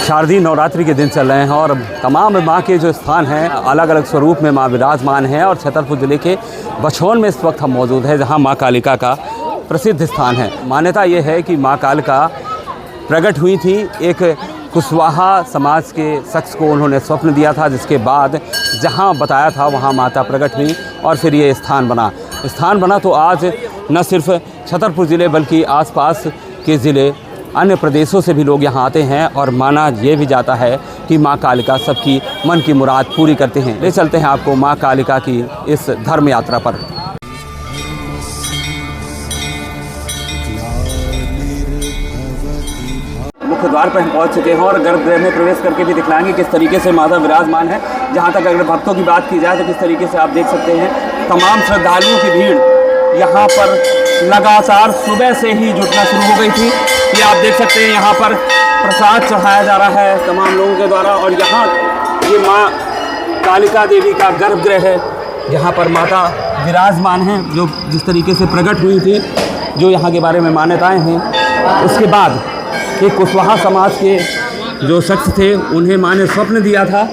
शारदीय नवरात्रि के दिन चल रहे हैं और तमाम माँ के जो स्थान हैं अलग अलग स्वरूप में माँ विराजमान हैं। और छतरपुर ज़िले के बछौन में इस वक्त हम मौजूद हैं, जहाँ माँ कालिका का प्रसिद्ध स्थान है। मान्यता ये है कि माँ कालिका प्रकट हुई थी, एक कुशवाहा समाज के शख्स को उन्होंने स्वप्न दिया था, जिसके बाद जहाँ बताया था वहाँ माता प्रकट हुई और फिर ये स्थान बना। तो आज न सिर्फ छतरपुर ज़िले बल्कि आसपास के ज़िले अन्य प्रदेशों से भी लोग यहाँ आते हैं और माना ये भी जाता है कि माँ कालिका सबकी मन की मुराद पूरी करते हैं। ले चलते हैं आपको माँ कालिका की इस धर्म यात्रा पर। मुख्य द्वार पर हम पहुँच चुके हैं और गर्भगृह में प्रवेश करके भी दिखलाएंगे किस तरीके से माता विराजमान है। जहाँ तक अगर भक्तों की बात की जाए तो किस तरीके से आप देख सकते हैं तमाम श्रद्धालुओं की भीड़ यहाँ पर लगातार सुबह से ही जुटना शुरू हो गई थी। ये आप देख सकते हैं यहाँ पर प्रसाद चढ़ाया जा रहा है तमाम लोगों के द्वारा। और यहाँ ये माँ कालिका देवी का गर्भगृह है, जहाँ पर माता विराजमान हैं, जो जिस तरीके से प्रकट हुई थी, जो यहाँ के बारे में मान्यताएं हैं। उसके बाद एक कुशवाहा समाज के जो शख्स थे उन्हें माँ ने स्वप्न दिया था,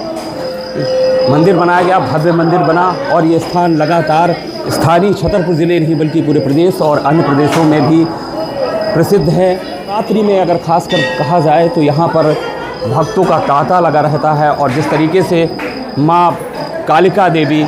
मंदिर बनाया गया, भव्य मंदिर बना। और ये स्थान लगातार स्थानीय छतरपुर ज़िले नहीं बल्कि पूरे प्रदेश और अन्य प्रदेशों में भी प्रसिद्ध है। रात्रि में अगर खासकर कहा जाए तो यहाँ पर भक्तों का तांता लगा रहता है और जिस तरीके से माँ कालिका देवी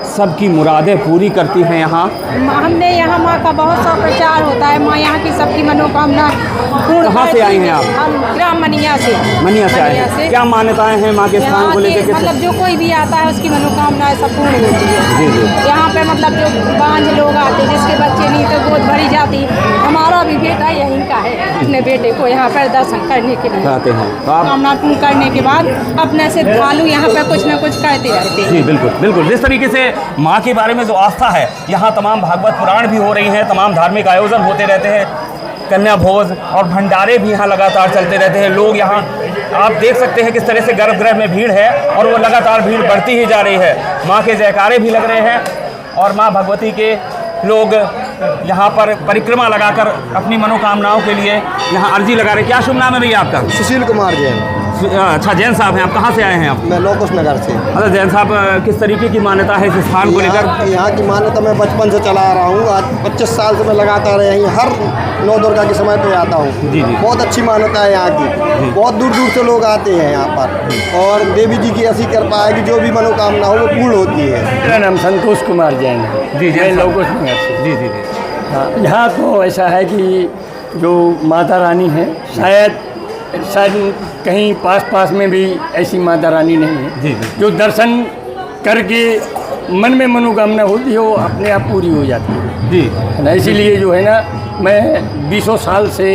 सबकी मुरादें पूरी करती हैं। हमने यहाँ माँ का बहुत सा प्रचार होता है। माँ यहाँ की सबकी मनोकामना पूर्ण। कहाँ से आई हैं आप? हम ग्राम मनिया से आए हैं। क्या मान्यताएं हैं माँ के स्थान को लेकर? मतलब जो कोई भी आता है उसकी मनोकामनाएं सब पूर्ण होती है। जी। यहाँ पे मतलब जो बांझ लोग आते जिसके बच्चे नहीं तो गोद भरी जाती। हमारा भी बेटा यहीं का है, अपने बेटे को यहाँ पर दर्शन करने के लिए आते हैं। कामना पूर्ण करने के बाद अपने से श्रद्धालु यहाँ पे कुछ न कुछ करते रहते हैं। जी बिल्कुल। जिस तरीके से माँ के बारे में जो आस्था है, यहाँ तमाम भागवत पुराण भी हो रही हैं, तमाम धार्मिक आयोजन होते रहते हैं, कन्या भोज और भंडारे भी यहाँ लगातार चलते रहते हैं। लोग यहाँ आप देख सकते हैं किस तरह से गर्भगृह में भीड़ है और वो लगातार भीड़ बढ़ती ही जा रही है। माँ के जयकारे भी लग रहे हैं और माँ भगवती के लोग यहाँ पर परिक्रमा लगाकर अपनी मनोकामनाओं के लिए यहाँ अर्जी लगा रहे हैं। क्या शुभ नाम है भैया आपका? सुशील कुमार जैन। अच्छा, जैन साहब हैं। आप कहाँ से आए हैं? आप? मैं लोकुश नगर से। अच्छा जैन साहब, किस तरीके की मान्यता है इस स्थान को लेकर? यहाँ की मान्यता मैं बचपन से चला आ रहा हूँ। आज 25 साल से मैं लगातार यहीं हर नौ दुर्गा के समय पे आता हूँ। जी। बहुत अच्छी मान्यता है यहाँ की। बहुत दूर दूर से लोग आते हैं यहाँ पर और देवी जी की ऐसी कृपा है कि जो भी मनोकामना हो वो पूर्ण होती है। मेरा नाम संतोष कुमार जैन है। जी मैं लोकुश नगर से। जी। हाँ, यहाँ तो ऐसा है कि जो माता रानी है शायद कहीं पास में भी ऐसी माता रानी नहीं है। जी। जो दर्शन करके मन में मनोकामना होती है वो अपने आप पूरी हो जाती है। जी है ना, इसीलिए जो है ना मैं 20 साल से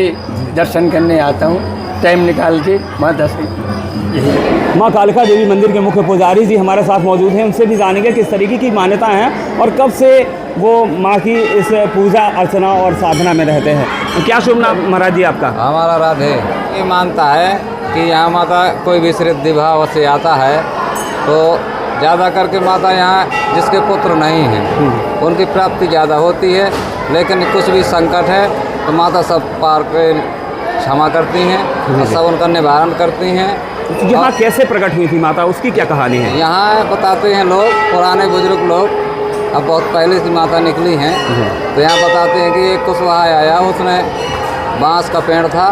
दर्शन करने आता हूँ, टाइम निकाल के माता से। यही माँ कालिका देवी मंदिर के मुख्य पुजारी जी हमारे साथ मौजूद हैं, उनसे भी जानेंगे किस तरीके की मान्यता हैं और कब से वो माँ की इस पूजा अर्चना और साधना में रहते हैं। तो क्या शुभ नाम महाराज जी आपका? हमारा राधे। ये मानता है कि यहाँ माता कोई भी श्रद्धा भाव से आता है तो ज़्यादा करके माता यहाँ जिसके पुत्र नहीं हैं उनकी प्राप्ति ज़्यादा होती है। लेकिन कुछ भी संकट है तो माता सब पार के क्षमा करती हैं और सब उनका निवारण करती हैं। यहाँ कैसे प्रकट हुई थी माता, उसकी क्या कहानी है? यहाँ बताते हैं लोग, पुराने बुजुर्ग लोग, अब बहुत पहले से माता निकली हैं तो यहाँ बताते हैं कि एक कुशवाहा आया, उसने बांस का पेड़ था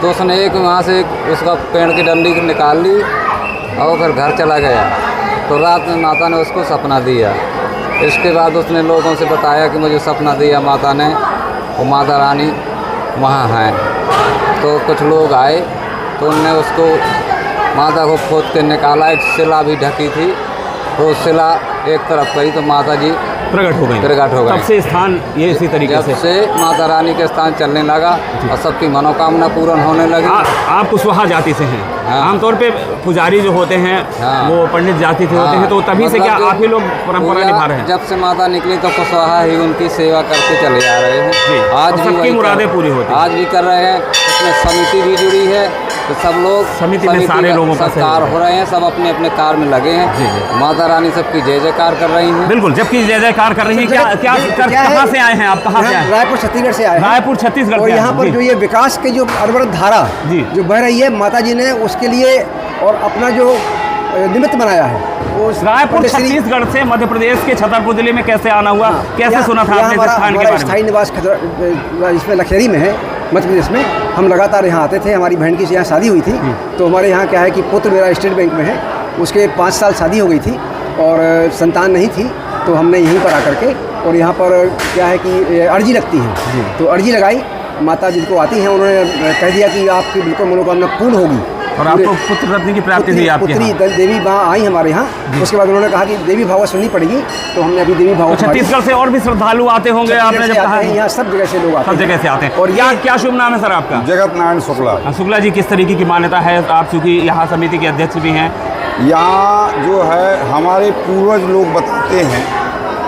तो उसने एक वहाँ से उसका पेड़ की डंडी निकाल ली और फिर घर चला गया। तो रात में माता ने उसको सपना दिया। इसके बाद उसने लोगों से बताया कि मुझे सपना दिया माता ने, वो माता रानी वहाँ हैं। तो कुछ लोग आए तो उनने उसको माता को खोद के निकाला। एक शिला भी ढकी थी तो शिला एक तरफ करी तो माता जी प्रकट हो गई। तब से स्थान ये इसी तरीके से माता रानी के स्थान चलने लगा और सबकी मनोकामना पूर्ण होने लगी। आप कुशवाहा जाति से हैं? हाँ। आमतौर पे पुजारी जो होते हैं वो पंडित जाति से होते हैं, तो तभी से क्या आप ही लोग परंपरा निभा रहे हैं? जब से माता निकली तो कुशवाहा ही उनकी सेवा करते चले आ रहे हैं। आज भी सबकी मुरादें पूरी होती हैं। आज भी कर रहे हैं। इसमें समिति भी जुड़ी है, तो सब लोग समिति में का सारे लोगों का सब कार्य हो रहे हैं, सब अपने अपने कार्य में लगे हैं। माता रानी सबकी जय जयकार कर रही हैं। बिल्कुल, जबकि जय जयकार कर रही है। कहाँ से आए हैं आप? कहाँ से आए हैं? रायपुर छत्तीसगढ़ से आए हैं। रायपुर छत्तीसगढ़ और से यहाँ पर जो ये विकास के जो अनवरत धारा जी। जो बह रही है, माता जी ने उसके लिए और अपना जो निमित्त बनाया है वो रायपुर छत्तीसगढ़ से मध्य प्रदेश के छतरपुर जिले में कैसे आना हुआ? कैसे सुना था आपने इस स्थान के बारे में? स्थायी निवास इसमें लखेरी में है, मध्य प्रदेश में। हम लगातार यहाँ आते थे, हमारी बहन की यहाँ शादी हुई थी, तो हमारे यहाँ क्या है कि पुत्र मेरा स्टेट बैंक में है, उसके 5 साल शादी हो गई थी और संतान नहीं थी, तो हमने यहीं पर आकर के और यहाँ पर क्या है कि अर्जी लगती है, तो अर्जी लगाई। माता जिनको आती हैं उन्होंने कह दिया कि आपकी बिल्कुल मनोकामना पूर्ण होगी और आपको पुत्र रत्न की प्राप्ति हुई आपके पुत्री यहाँ? देवी वहाँ आई हमारे यहाँ। उसके बाद उन्होंने कहा कि देवी भाव सुननी पड़ेगी, तो हमने अभी देवी भाव। तो छत्तीसगढ़ से और भी श्रद्धालु आते होंगे, आपने जब कहा? यहाँ सब जगह से लोग आते सब जगह से आते हैं। और यहाँ क्या शुभ नाम है सर आपका? जगत नारायण शुक्ला। शुक्ला जी, किस तरीके की मान्यता है? आप चूँकि यहाँ समिति के अध्यक्ष भी हैं। यहाँ जो है हमारे पूर्वज लोग बताते हैं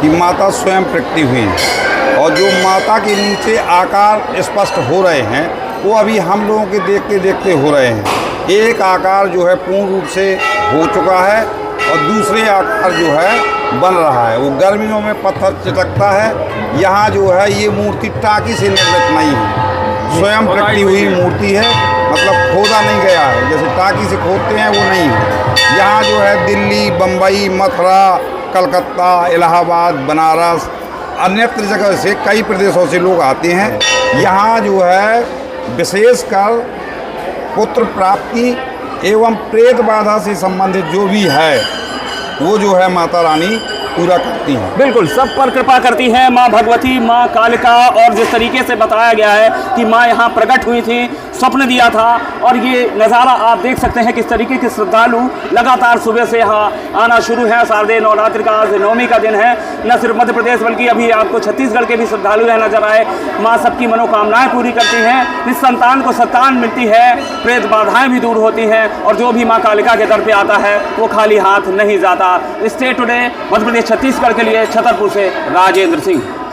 कि माता स्वयं प्रकटी हुई हैं और जो माता के नीचे आकार स्पष्ट हो रहे हैं वो अभी हम लोगों के देखते देखते हो रहे हैं। एक आकार जो है पूर्ण रूप से हो चुका है और दूसरे आकार जो है बन रहा है। वो गर्मियों में पत्थर चिटकता है। यहाँ जो है ये मूर्ति टाँकी से निर्मित नहीं है, स्वयं प्रकटी हुई मूर्ति है, मतलब खोदा नहीं गया है। जैसे टाँकी से खोदते हैं वो नहीं है। यहाँ जो है दिल्ली, बम्बई, मथुरा, कलकत्ता, इलाहाबाद, बनारस, अन्यत्र जगह से कई प्रदेशों से लोग आते हैं। यहाँ जो है विशेषकर पुत्र प्राप्ति एवं प्रेत बाधा से संबंधित जो भी है वो जो है माता रानी पूरा करती हैं। बिल्कुल, सब पर कृपा करती हैं माँ भगवती, माँ कालिका। और जिस तरीके से बताया गया है कि माँ यहाँ प्रकट हुई थी, स्वप्न दिया था, और ये नज़ारा आप देख सकते हैं किस तरीके के श्रद्धालु लगातार सुबह से यहाँ आना शुरू है। शारदीय नवरात्रि का आज 9वीं का दिन है। न सिर्फ मध्य प्रदेश बल्कि अभी आपको छत्तीसगढ़ के भी श्रद्धालु यहाँ नजर आए। माँ सबकी मनोकामनाएं पूरी करती हैं, इस संतान को संतान मिलती है, प्रेत बाधाएं भी दूर होती हैं, और जो भी माँ कालिका के दर पे आता है वो खाली हाथ नहीं जाता। स्टे टुडे मध्य प्रदेश छत्तीसगढ़ के लिए छतरपुर से राजेंद्र सिंह।